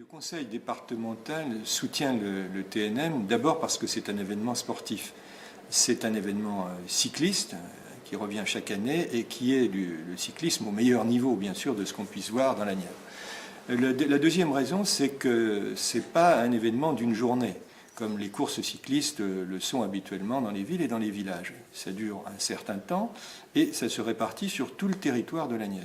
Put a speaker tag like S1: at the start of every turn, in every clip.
S1: Le conseil départemental soutient le TNM d'abord parce que c'est un événement sportif. C'est un événement cycliste qui revient chaque année et qui est le cyclisme au meilleur niveau, bien sûr, de ce qu'on puisse voir dans la Nièvre. La deuxième raison, c'est que ce n'est pas un événement d'une journée, comme les courses cyclistes le sont habituellement dans les villes et dans les villages. Ça dure un certain temps et ça se répartit sur tout le territoire de la Nièvre.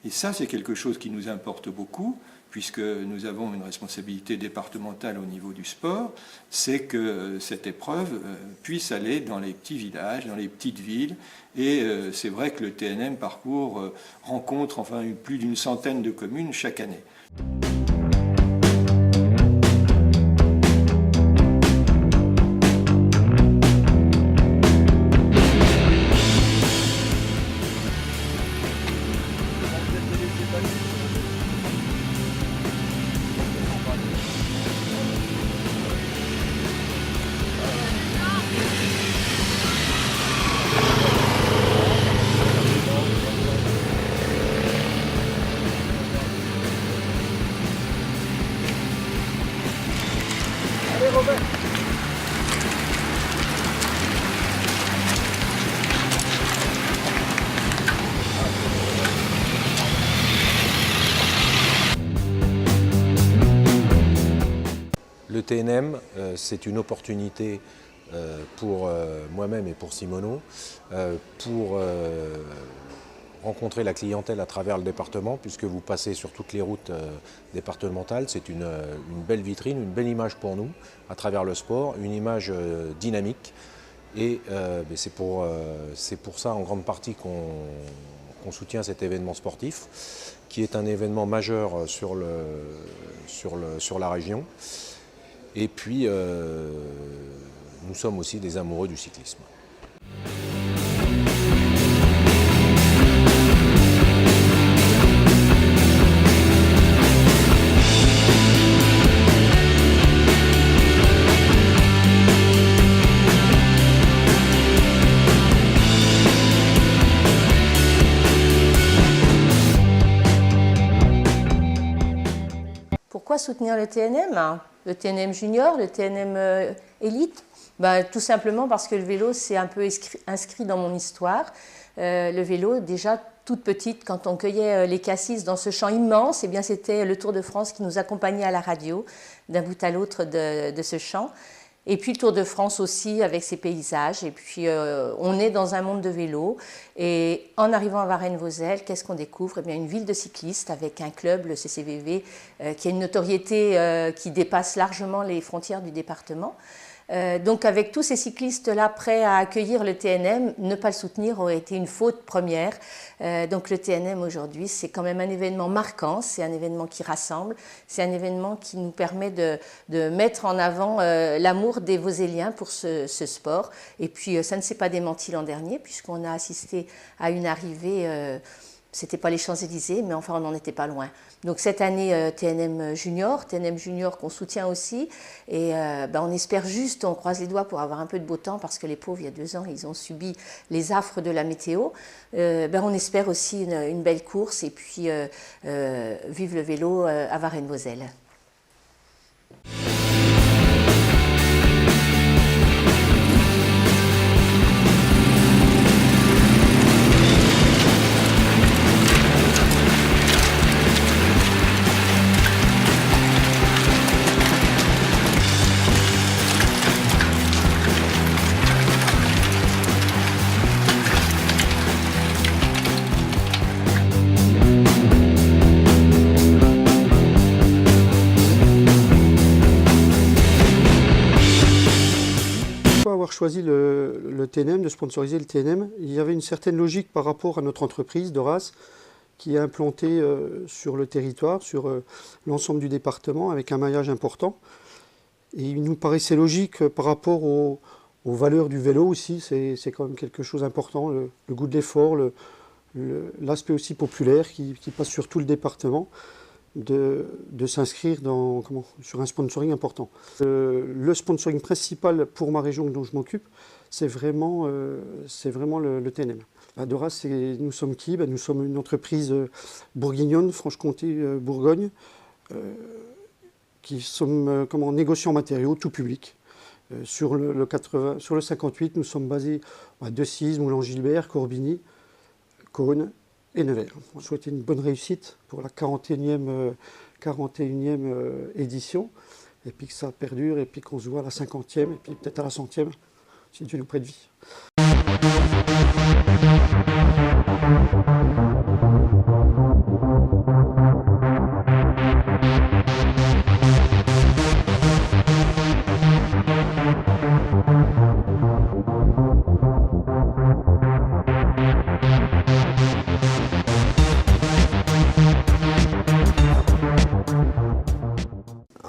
S1: Et ça, c'est quelque chose qui nous importe beaucoup, puisque nous avons une responsabilité départementale au niveau du sport, c'est que cette épreuve puisse aller dans les petits villages, dans les petites villes. Et c'est vrai que le TNM rencontre plus d'une centaine de communes chaque année.
S2: Allez Robert.
S3: Le TNM, c'est une opportunité pour moi-même et pour Simono pour rencontrer la clientèle à travers le département, puisque vous passez sur toutes les routes départementales. C'est une belle vitrine, une belle image pour nous à travers le sport, une image dynamique. Et c'est pour ça en grande partie qu'on soutient cet événement sportif, qui est un événement majeur sur la région. Et puis, nous sommes aussi des amoureux du cyclisme.
S4: Pourquoi soutenir le TNM? Le TNM junior, le TNM élite? Tout simplement parce que le vélo, c'est un peu inscrit dans mon histoire. Le vélo, déjà toute petite, quand on cueillait les cassis dans ce champ immense, c'était le Tour de France qui nous accompagnait à la radio, d'un bout à l'autre de ce champ. Et puis le Tour de France aussi avec ses paysages. Et puis on est dans un monde de vélo. Et en arrivant à Varennes-Vauzelles, qu'est-ce qu'on découvre? Eh bien, une ville de cyclistes avec un club, le CCVV, qui a une notoriété qui dépasse largement les frontières du département. Donc avec tous ces cyclistes-là prêts à accueillir le TNM, ne pas le soutenir aurait été une faute première. Donc le TNM aujourd'hui, c'est quand même un événement marquant, c'est un événement qui rassemble, c'est un événement qui nous permet de mettre en avant l'amour des Vauzelliens pour ce sport. Et puis ça ne s'est pas démenti l'an dernier, puisqu'on a assisté à une arrivée, c'était pas les Champs-Élysées, mais enfin on n'en était pas loin. Donc cette année TNM Junior qu'on soutient aussi, et on espère juste, on croise les doigts pour avoir un peu de beau temps, parce que les pauvres, il y a 2 ans, ils ont subi les affres de la météo. On espère aussi une belle course, et puis vive le vélo à Varennes-Vauzelles.
S2: Avoir choisi le TNM, de sponsoriser le TNM, il y avait une certaine logique par rapport à notre entreprise Doras, qui est implantée sur le territoire, sur l'ensemble du département, avec un maillage important. Et il nous paraissait logique par rapport aux valeurs du vélo aussi, c'est quand même quelque chose d'important, le goût de l'effort, l'aspect aussi populaire qui passe sur tout le département. De s'inscrire sur un sponsoring important. Le sponsoring principal pour ma région dont je m'occupe, c'est vraiment le TNM. À Doras, nous sommes qui? Nous sommes une entreprise bourguignonne, Franche-Comté, Bourgogne, qui sommes négociants matériaux, tout public. Sur le 58, nous sommes basés à Decize, Moulin-Gilbert, Corbigny, Cosne et Nevers. On souhaite une bonne réussite pour la 41e édition, et puis que ça perdure, et puis qu'on se voit à la 50e, et puis peut-être à la 100e, si Dieu nous prête vie.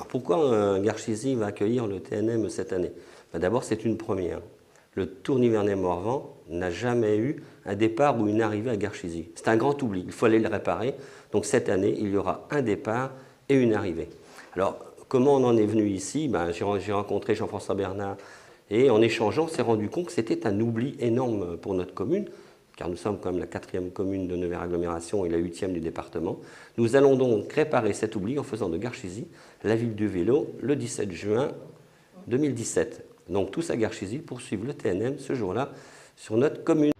S5: Pourquoi Garchizy va accueillir le TNM cette année? D'abord, c'est une première. Le Tour Nivernais-Morvan n'a jamais eu un départ ou une arrivée à Garchizy. C'est un grand oubli, il faut aller le réparer. Donc cette année, il y aura un départ et une arrivée. Alors, comment on en est venu ici? J'ai rencontré Jean-François Bernard et en échangeant, on s'est rendu compte que c'était un oubli énorme pour notre commune, car nous sommes quand même la 4e commune de Nevers Agglomération et la 8e du département. Nous allons donc réparer cet oubli en faisant de Garchizy la ville du vélo le 17 juin 2017. Donc tous à Garchizy pour suivre le TNM ce jour-là sur notre commune.